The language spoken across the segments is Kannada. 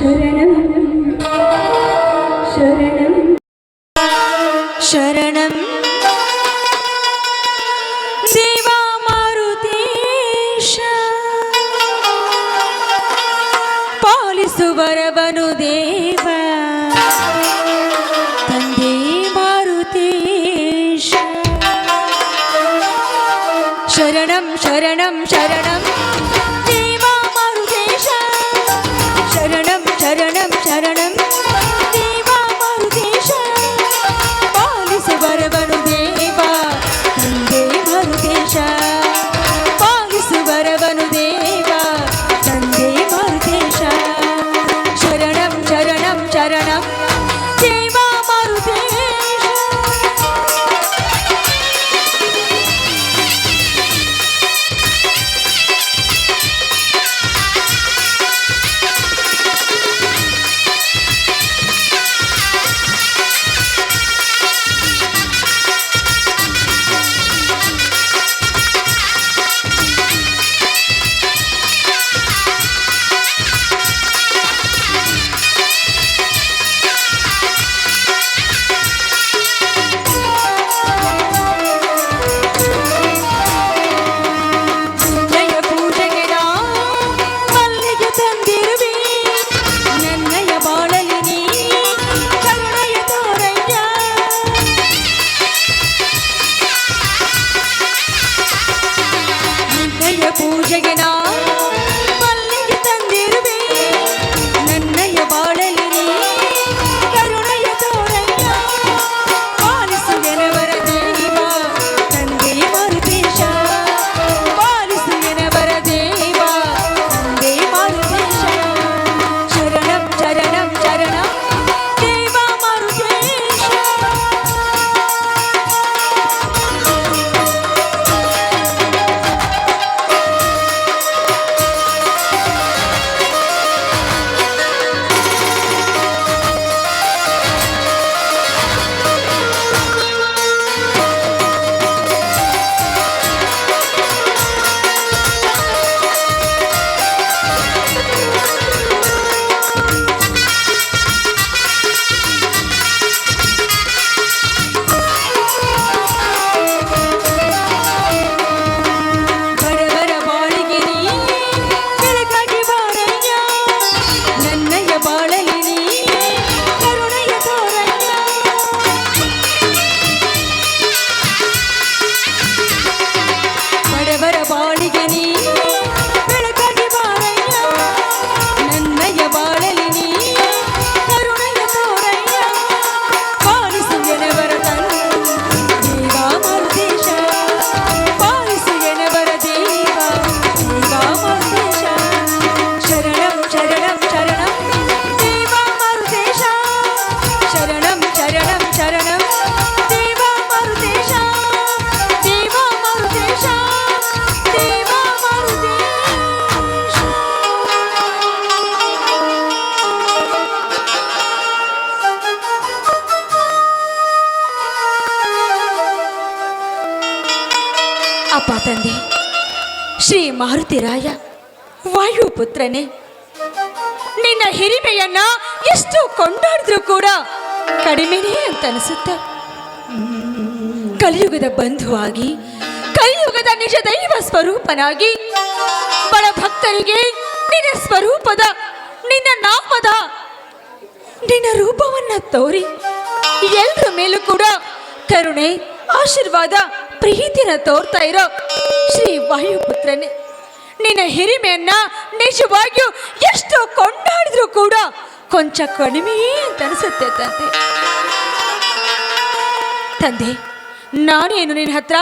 ಶರಣಂ ಶರಣಂ ಶರಣಂ ದೇವ ಮಾರುತೇಶ ಪಾಲಿಸುವರವನು ದೇವ ತಂದೆ ಮಾರುತೇಶ ಶರಣಂ ಶರಣಂ ಶರಣಂ ದೇವ ಮಾರುತೇಶ ಶರಣಂ ಶರಣಂ ಶರಣಂ ದೇವ ಮಾರುತೇಶ ಪಾಲಿಸುವರವನು ದೇವ ತಂದೆ ಮಾರುತೇಶ ಪಾಲಿಸುವರವನು ದೇವ ತಂದೆ ಮಾರುತೇಶ ಶರಣಂ ಶರಣಂ ಶರಣಂ ದೇವ ಮಾರುತೇಶ ಅಪ್ಪ ತಂದೆ ಶ್ರೀ ಮಾರುತಿರಾಯ ವಾಯುಪುತ್ರನೇ, ನಿನ್ನ ಹಿರಿಮೆಯನ್ನ ಎಷ್ಟು ಕೊಂಡಾಡಿದ್ರೂ ಕೂಡ ಕಡಿಮೆನೇ ಅಂತ ಅನಿಸುತ್ತೆ. ಕಲಿಯುಗದ ಬಂಧುವಾಗಿ, ಕಲಿಯುಗದ ನಿಜ ದೈವ ಸ್ವರೂಪನಾಗಿ ಬಡ ಭಕ್ತರಿಗೆ ನಿನ್ನ ಸ್ವರೂಪದ, ನಿನ್ನ ನಾಮದ, ನಿನ್ನ ರೂಪವನ್ನ ತೋರಿ ಎಲ್ಲರ ಮೇಲೂ ಕೂಡ ಕರುಣೆ, ಆಶೀರ್ವಾದ, ಪ್ರೀತಿನ ತೋರ್ತಾ ಇರೋ ಶ್ರೀ ವಾಯುಪುತ್ರನೇ, ನಿನ್ನ ಹಿರಿಮೆಯನ್ನ ನಿಜವಾಗಿಯೂ ಎಷ್ಟು ಕೊಂಡಾಡಿದ್ರೂ ಕೂಡ ಕೊಂಚ ಕಡಿಮೆಯೇ ಅಂತ ಅನಿಸುತ್ತೆ ತಂದೆ. ತಂದೆ, ನಾನೇನು ನಿನ್ನ ಹತ್ರ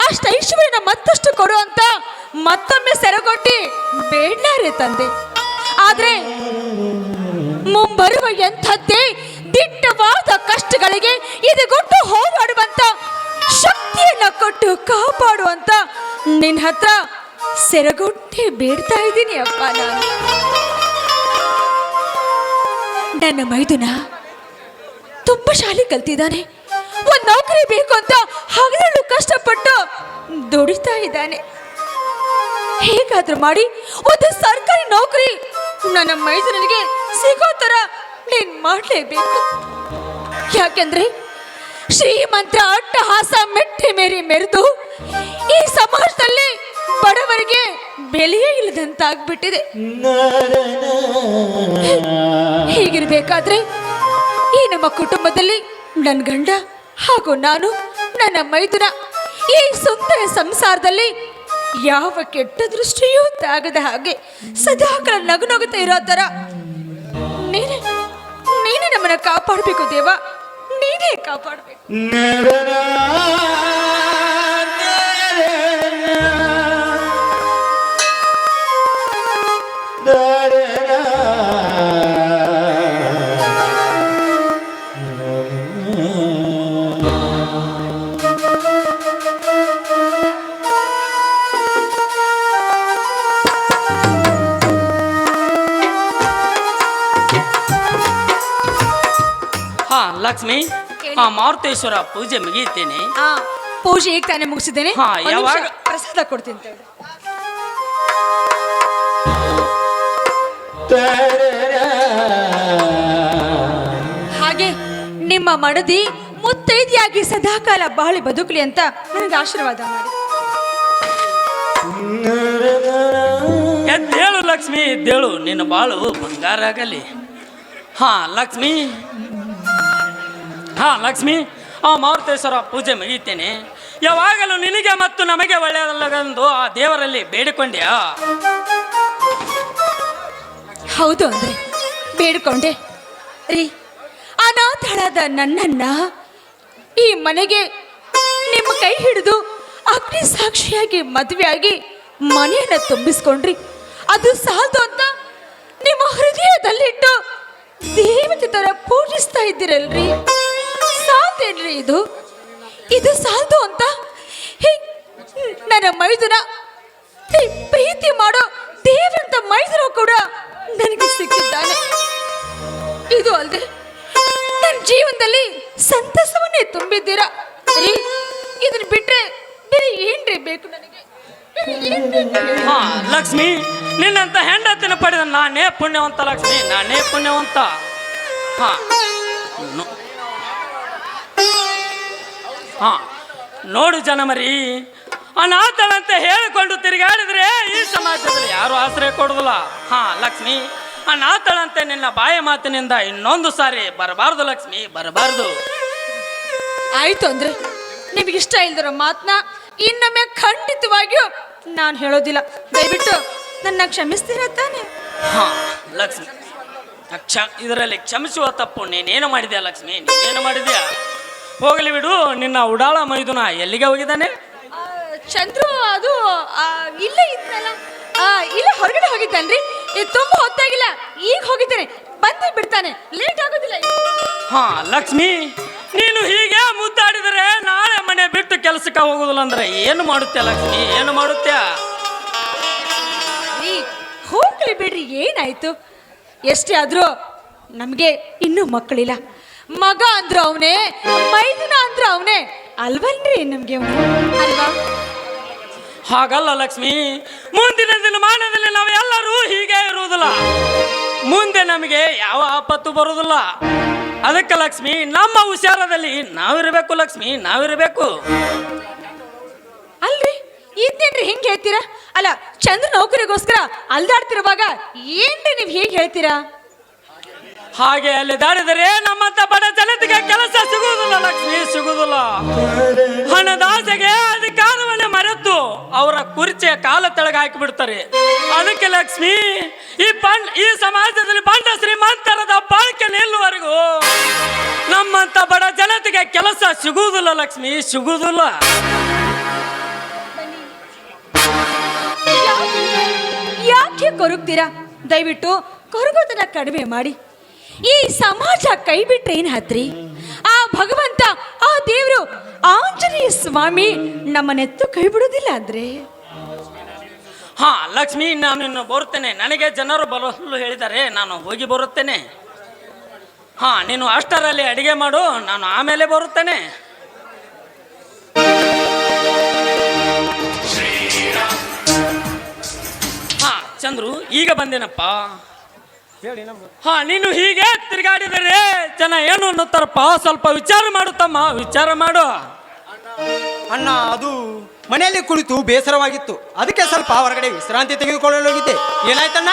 ಅಷ್ಟು ಐಶ್ವರ್ಯನ ಮತ್ತಷ್ಟು ಕೊಡು ಅಂತ ಮತ್ತೊಮ್ಮೆ ಸೆರಗೊಟ್ಟಿ ಬೇಡ್ಲಾರೆ ತಂದೆ. ಆದ್ರೆ ಮುಂಬರುವ ಎಂಥದ್ದೇ ದಿಟ್ಟವಾದ ಕಷ್ಟಗಳಿಗೆ ಎದೆಗೊಟ್ಟು ಹೋರಾಡುವಂತ ಶಕ್ತಿಯನ್ನ ಕೊಟ್ಟು ಕಾಪಾಡುವಂತ ನಿನ್ನ ಹತ್ರ ಸೆರಗೊಟ್ಟಿ ಬೇಡ್ತಾ ಇದ್ದೀನಿ ಅಪ್ಪ. ನನ್ನ ಮೈದುನ ತುಂಬಾ ಶಾಲೆ ಕಲ್ತಿದ್ದಾನೆ, ಒಂದು ನೌಕರಿ ಬೇಕು ಅಂತ ಹಗಲು ಕಷ್ಟಪಟ್ಟು ದುಡಿತಾ ಇದ್ದಾನೆ. ಹೇಗಾದ್ರೂ ಮಾಡಿ ಒಂದು ಸರ್ಕಾರಿ ನೌಕರಿ ನನ್ನ ಮೈದುನಿಗೆ ಸಿಗೋ ತರ ನೀನ್ ಮಾಡ್ಲೇಬೇಕು. ಯಾಕೆಂದ್ರೆ ಶ್ರೀಮಂತರ ಅಟ್ಟಹಾಸ ಮೆಟ್ಟಿ ಮೇರಿ ಮೆರೆದು ಈ ಸಮಾಜದಲ್ಲಿ ಬಡವರಿಗೆ ಬೆಲೆಯೇ ಇಲ್ಲದಂತಾಗ್ಬಿಟ್ಟಿದೆ. ಹೀಗಿರ್ಬೇಕಾದ್ರೆ ಈ ನಮ್ಮ ಕುಟುಂಬದಲ್ಲಿ ನನ್ನ ಗಂಡ ಹಾಗೂ ನಾನು, ನನ್ನ ಮೈದುನ ಈ ಸುಂದರ ಸಂಸಾರದಲ್ಲಿ ಯಾವ ಕೆಟ್ಟ ದೃಷ್ಟಿಯೂ ತಾಗದ ಹಾಗೆ ಸದಾಕಾಲ ನಗು ನಗುತ್ತಾ ಇರೋ ತರ ನೀನೇ ನೀನೇ ನಮ್ಮನ್ನ ಕಾಪಾಡಬೇಕು ದೇವ, ನೀನೇ ಕಾಪಾಡಬೇಕು. ಲಕ್ಷ್ಮಿ, ಮಾರುತೇಶ್ವರ ಪೂಜೆ ಮುಗಿಯುತ್ತೇನೆ. ಪೂಜೆ ಈಗ ತಾನೇ ಮುಗಿಸಿದ್ದೇನೆ. ಯಾವಾಗ ಪ್ರಸಾದ ಕೊಡ್ತೀನಿ. ಹಾಗೆ ನಿಮ್ಮ ಮಡದಿ ಮುತ್ತೈದೆಯಾಗಿ ಸದಾಕಾಲ ಬಾಳಿ ಬದುಕಲಿ ಅಂತ ನನಗೆ ಆಶೀರ್ವಾದ ಮಾಡಿ. ಎದ್ದೇಳು ಲಕ್ಷ್ಮಿ, ಎದ್ದೇಳು, ನಿನ್ನ ಬಾಳು ಬಂಗಾರ ಆಗಲಿ. ಲಕ್ಷ್ಮಿ, ಲಕ್ಷ್ಮಿ, ಮಾರುತೇಶ್ವರ ಪೂಜೆ ಮುಗಿಯುತ್ತೇನೆ. ಯಾವಾಗಲೂ ನಿನಗೆ ಮತ್ತು ನಮಗೆ ಒಳ್ಳೆಯದಲ್ಲವೆಂದು ಆ ದೇವರಲ್ಲಿ ಬೇಡಿಕೊಂಡ್ಯಾ? ಹೌದು ಅಂದ್ರೆ ಬೇಡಿಕೊಂಡೆ ರೀ. ಅನಾಥಳಾದ ನನ್ನನ್ನ ಈ ಮನೆಗೆ ನಿಮ್ಮ ಕೈ ಹಿಡಿದು ಅಗ್ನಿ ಸಾಕ್ಷಿಯಾಗಿ ಮದುವೆಯಾಗಿ ಮನೆಯನ್ನ ತುಂಬಿಸ್ಕೊಂಡ್ರಿ. ಅದು ಸಾಲದು ಅಂತ ನಿಮ್ಮ ಹೃದಯದಲ್ಲಿಟ್ಟು ದೇವತೆ ತರ ಪೂಜಿಸ್ತಾ ಇದ್ದೀರಲ್ರಿ. ಸಾಲ್ತೇನ್ರಿ ಇದು? ಇದು ಸಾಲದು ಅಂತ ನನ್ನ ಮೈದುನ ಪ್ರೀತಿ ಮಾಡೋ ದೇವರಂತ ಮೈದುನ ಕೂಡ ನನಗೆ ಸಿಕ್ಕಿದ್ದಾನೆ. ಇದು ಅಲ್ಲದೆ ನನ್ನ ಜೀವನದಲ್ಲಿ ಸಂತಸವನ್ನೇ ತುಂಬಿದ್ದೀರಾ ರೀ. ಇದನ್ನ ಬಿಟ್ರೆ ಬೇರೆ ಏನ್ರಿ ಬೇಕು ನನಗೆ? ಲಕ್ಷ್ಮಿ, ನಿನ್ನಂತ ಹೆಂಡತಿನ ಪಡೆದ ನಾನೇ ಪುಣ್ಯವಂತ ಲಕ್ಷ್ಮಿ, ನಾನೇ ಪುಣ್ಯವಂತ. ನೋಡು ಜನಮರಿ, ಅನಾಥಳಂತೆ ಹೇಳಿಕೊಂಡು ತಿರುಗಾಡಿದ್ರೆ ಈ ಸಮಾಜದಲ್ಲಿ ಯಾರು ಆಶ್ರಯ ಕೊಡುದಿಲ್ಲ. ಲಕ್ಷ್ಮಿ, ಅನಾಥಳಂತೆ ನಿನ್ನ ಬಾಯ ಮಾತಿನಿಂದ ಇನ್ನೊಂದು ಸಾರಿ ಬರಬಾರ್ದು ಲಕ್ಷ್ಮಿ, ಬರಬಾರ್ದು. ಆಯ್ತು ಅಂದ್ರೆ ನಿಮ್ಗೆ ಇಷ್ಟ ಇಲ್ದಿರೋ ಮಾತನ್ನ ಇನ್ನೊಮ್ಮೆ ಖಂಡಿತವಾಗಿಯೂ ನಾನು ಹೇಳೋದಿಲ್ಲ. ದಯವಿಟ್ಟು ನನ್ನ ಕ್ಷಮಿಸ್ತೀರಾ ತಾನೆ? ಲಕ್ಷ್ಮಿ, ಇದರಲ್ಲಿ ಕ್ಷಮಿಸುವ ತಪ್ಪು ನೀನೇನು ಮಾಡಿದ್ಯಾ ಲಕ್ಷ್ಮಿ? ನೀನೇನು ಮಾಡಿದ್ಯಾ? ಹೋಗಲಿ ಬಿಡು. ನಿನ್ನ ಉಡಾಳ ಮೈದುನ ಎಲ್ಲಿಗೆ ಹೋಗಿದ್ದಾನೆ? ಚಂದ್ರು ಅದು ಇಲ್ಲೇ ಇದ್ದಲ್ಲ, ಇಲ್ಲ ಹೊರಗಡೆ ಹೋಗಿದ್ದಾನ್ರಿ. ಇದು ತುಂಬಾ ಹೊತ್ತಾಗಿಲ್ಲ, ಈಗ ಹೋಗಿದ್ದಾನೆ, ಬಂದೇ ಬಿಡ್ತಾನೆ, ಲೇಟ್ ಆಗೋದಿಲ್ಲ. ಲಕ್ಷ್ಮಿ, ನೀನು ಹೀಗೆ ಮುದ್ದಾಡಿದರೆ ನಾಳೆ ಮನೆ ಬಿಟ್ಟು ಕೆಲಸಕ್ಕೆ ಹೋಗುದಿಲ್ಲ ಅಂದ್ರೆ ಏನು ಮಾಡುತ್ತೆ ಲಕ್ಷ್ಮಿ? ಏನು ಮಾಡುತ್ತ್ಯಾ? ಹೋಗ್ಲಿ ಬಿಡ್ರಿ, ಏನಾಯ್ತು? ಎಷ್ಟೇ ಆದ್ರೂ ನಮ್ಗೆ ಇನ್ನೂ ಮಕ್ಕಳಿಲ್ಲ. ಮಗ ಅಂದ್ರು ಅವನೇ, ಮೈದುನ ಅಂದ್ರು ಅವನೇ ಅಲ್ವಲ್ರಿ ನಮ್ಗೆ ಅಲ್ವಾ? ಹಾಗಲ್ಲ ಲಕ್ಷ್ಮಿ, ಮುಂದಿನ ದಿನಮಾನದಲ್ಲಿ ನಾವು ಎಲ್ಲರೂ ಹೀಗೆ ಇರುವುದಿಲ್ಲ. ಮುಂದೆ ನಮಗೆ ಯಾವ ಆಪತ್ತು ಬರುವುದಿಲ್ಲ. ಅದಕ್ಕೆ ಲಕ್ಷ್ಮಿ, ನಮ್ಮ ಹುಷಾರದಲ್ಲಿ ನಾವಿರಬೇಕು ಲಕ್ಷ್ಮಿ, ನಾವಿರಬೇಕು. ಅಲ್ರಿ ಇದೇನ್ರಿ ಹಿಂಗೆ ಹೇಳ್ತೀರಾ? ಅಲ್ಲ, ಚಂದ್ರ ನೌಕರಿಗೋಸ್ಕರ ಅಲ್ದಾಡ್ತಿರುವಾಗ ಏನ್ರಿ ನೀವು ಹೀಗೆ ಹೇಳ್ತೀರಾ? ಹಾಗೆ ಅಲ್ಲಿ ದಾಡಿದರೆ ನಮ್ಮಂತ ಬಡ ಜನತೆಗೆ ಕೆಲಸ ಸಿಗುವುದಿಲ್ಲ ಲಕ್ಷ್ಮಿ, ಸಿಗುವುದಿಲ್ಲ. ಹಣದಾಸೆಗೆ ಅಧಿಕಾರವನ್ನೇ ಮರೆತು ಅವರ ಕುರ್ಚಿಯ ಕಾಲ ತೆಳಗೆ ಹಾಕಿ ಬಿಡ್ತಾರೆ. ಅದಕ್ಕೆ ಲಕ್ಷ್ಮಿ, ಈ ಸಮಾಜದಲ್ಲಿ ಬಂದ ಶ್ರೀಮಂತರದ ಬಾಳಿಕೆ ನಿಲ್ಲುವರೆಗೂ ನಮ್ಮಂತ ಬಡ ಜನತೆಗೆ ಕೆಲಸ ಸಿಗುವುದಿಲ್ಲ ಲಕ್ಷ್ಮಿ, ಸಿಗುವುದಿಲ್ಲ. ಯಾಕೆ ಕೊರಗ್ತೀರಾ? ದಯವಿಟ್ಟು ಕೊರಗೋದನ್ನ ಕಡಿಮೆ ಮಾಡಿ. ಈ ಸಮಾಜ ಕೈ ಬಿಟ್ರೆ ಏನ್ ಹತ್ರಿ? ಆ ಭಗವಂತ, ಆ ದೇವರು, ಆಂಜನೇಯ ಸ್ವಾಮಿ ನಮ್ಮನ್ನೆತ್ತು ಕೈ ಬಿಡುವುದಿಲ್ಲ ಅಂದ್ರೆ? ಲಕ್ಷ್ಮಿ, ನಾನು ಇನ್ನು ಬರುತ್ತೇನೆ. ನನಗೆ ಜನರು ಬರಲು ಹೇಳಿದ್ದಾರೆ, ನಾನು ಹೋಗಿ ಬರುತ್ತೇನೆ. ನೀನು ಅಷ್ಟರಲ್ಲಿ ಅಡಿಗೆ ಮಾಡು, ನಾನು ಆಮೇಲೆ ಬರುತ್ತೇನೆ. ಚಂದ್ರು, ಈಗ ಬಂದೇನಪ್ಪ. ಹೇಳಿ ನಮ್ಗೆ. ಹಾ, ನೀನು ಹೀಗೆ ತಿರುಗಾಡಿದರೆ ಜನ ಏನು ಅನ್ನುತ್ತಾರಪ್ಪ. ಸ್ವಲ್ಪ ವಿಚಾರ ಮಾಡು ತಮ್ಮ, ವಿಚಾರ ಮಾಡು. ಅಣ್ಣ, ಅದು ಮನೆಯಲ್ಲಿ ಕುಳಿತು ಬೇಸರವಾಗಿತ್ತು, ಅದಕ್ಕೆ ಸ್ವಲ್ಪ ಹೊರಗಡೆ ವಿಶ್ರಾಂತಿ ತೆಗೆದುಕೊಳ್ಳಲು ಹೋಗಿದ್ದೆ. ಏನಾಯ್ತಣ್ಣ?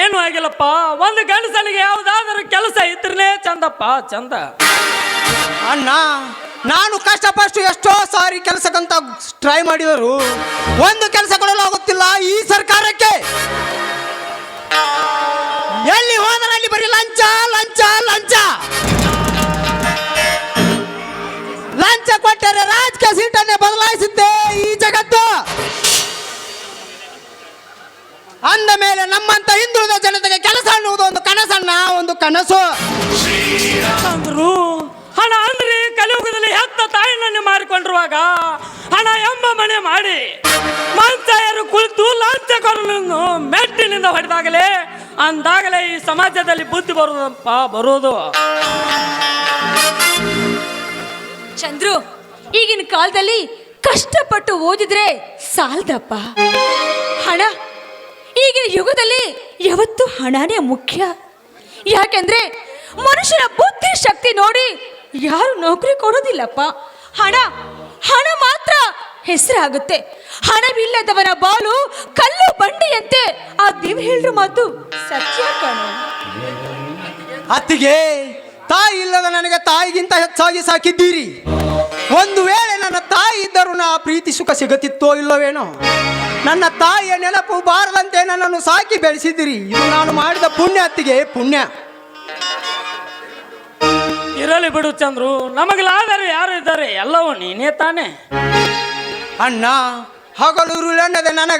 ಏನು ಆಗಿಲ್ಲಪ್ಪ. ಒಂದು ಗಂಡಸನಿಗೆ ಯಾವುದಾದರೂ ಕೆಲಸ ಇದ್ರೇ ಚಂದಪ್ಪ, ಚಂದ. ಅಣ್ಣ, ನಾನು ಕಷ್ಟಪಟ್ಟು ಎಷ್ಟೋ ಸಾರಿ ಕೆಲಸಕ್ಕಂತ ಟ್ರೈ ಮಾಡಿದರು, ಒಂದು ಕೆಲಸ ಕೊಡಲು ಆಗುತ್ತಿಲ್ಲ ಈ ಸರ್ಕಾರಕ್ಕೆ. ಎಲ್ಲಿ ಹೋದರಲ್ಲಿ ಬರೀ ಲಂಚ ಲಂಚ ಲಂಚ. ಲಂಚ ಕೊಟ್ಟರೆ ರಾಜಕೀಯ ಸೀಟನ್ನೇ ಬದಲಾಯಿಸುತ್ತೆ ಈ ಜಗತ್ತು. ಅಂದ ಮೇಲೆ ನಮ್ಮಂತ ಹಿಂದುಳಿದ ಜನತೆಗೆ ಕೆಲಸ ಅನ್ನುವುದು ಒಂದು ಕನಸನ್ನ, ಒಂದು ಕನಸು. ಅಂದ್ರು ಹಣ ಅಂದ್ರೆ ಕಲಿಯುಗದಲ್ಲಿ ಹೆತ್ತ ತಾಯಿನನ್ನು ಮಾರಿಕೊಂಡಿರುವಾಗ ಹಣ ಎಂಬ ಮನೆ ಮಾಡಿ ಮಂಚಾಯರು ಕುಳಿತು ಲಂಚಗಳನ್ನು ಮೆಟ್ಟಿನಿಂದ ಹೊಡೆದಾಗಲೇ ಅಂದಾಗಲೇ ಈ ಸಮಾಜದಲ್ಲಿ ಬುದ್ಧಿ ಬರುವುದಪ್ಪ, ಬರುವುದು. ಚಂದ್ರು, ಈಗಿನ ಕಾಲದಲ್ಲಿ ಕಷ್ಟಪಟ್ಟು ಓದಿದ್ರೆ ಸಾಲದಪ್ಪ. ಹಣ ಈಗಿನ ಯುಗದಲ್ಲಿ ಯಾವತ್ತೂ ಹಣನೇ ಮುಖ್ಯ. ಯಾಕೆಂದ್ರೆ ಮನುಷ್ಯನ ಬುದ್ಧಿ ಶಕ್ತಿ ನೋಡಿ ಯಾರು ನೌಕರಿ ಕೊಡೋದಿಲ್ಲಪ್ಪ. ಹಣ ಹಣ ಮಾತ್ರ ಹೆಸರಾಗುತ್ತೆ. ಹಣವಿಲ್ಲದವನ ಬಾಳು ಕಲ್ಲು ಬಂಡಿಯಂತೆ. ಆ ದೇವ್ ಹೇಳಿರೋ ಮಾತು ಸತ್ಯ ಕಣೋ. ಅತ್ತಿಗೆ, ತಾಯಿ ಇಲ್ಲದ ನನಗೆ ತಾಯಿಗಿಂತ ಹೆಚ್ಚಾಗಿ ಸಾಕಿದ್ದೀರಿ. ಒಂದು ವೇಳೆ ನನ್ನ ತಾಯಿ ಇದ್ದರೂ ನಾ ಪ್ರೀತಿ ಸುಖ ಸಿಗುತ್ತಿತ್ತೋ ಇಲ್ಲವೇನೋ. ನನ್ನ ತಾಯಿಯ ನೆನಪು ಬಾರದಂತೆ ನನ್ನನ್ನು ಸಾಕಿ ಬೆಳೆಸಿದ್ದೀರಿ. ಇದು ನಾನು ಮಾಡಿದ ಪುಣ್ಯ ಅತ್ತಿಗೆ, ಪುಣ್ಯ. ಇರಲಿ ಬಿಡು ಚಂದ್ರು, ನಮಗಲಾದರೂ ಯಾರು ಇದ್ದಾರೆ, ಎಲ್ಲವೂ ನೀನೇ ತಾನೇ. ಅಣ್ಣ, ಹಗಲು ಎನ್ನದೆ ನನಗ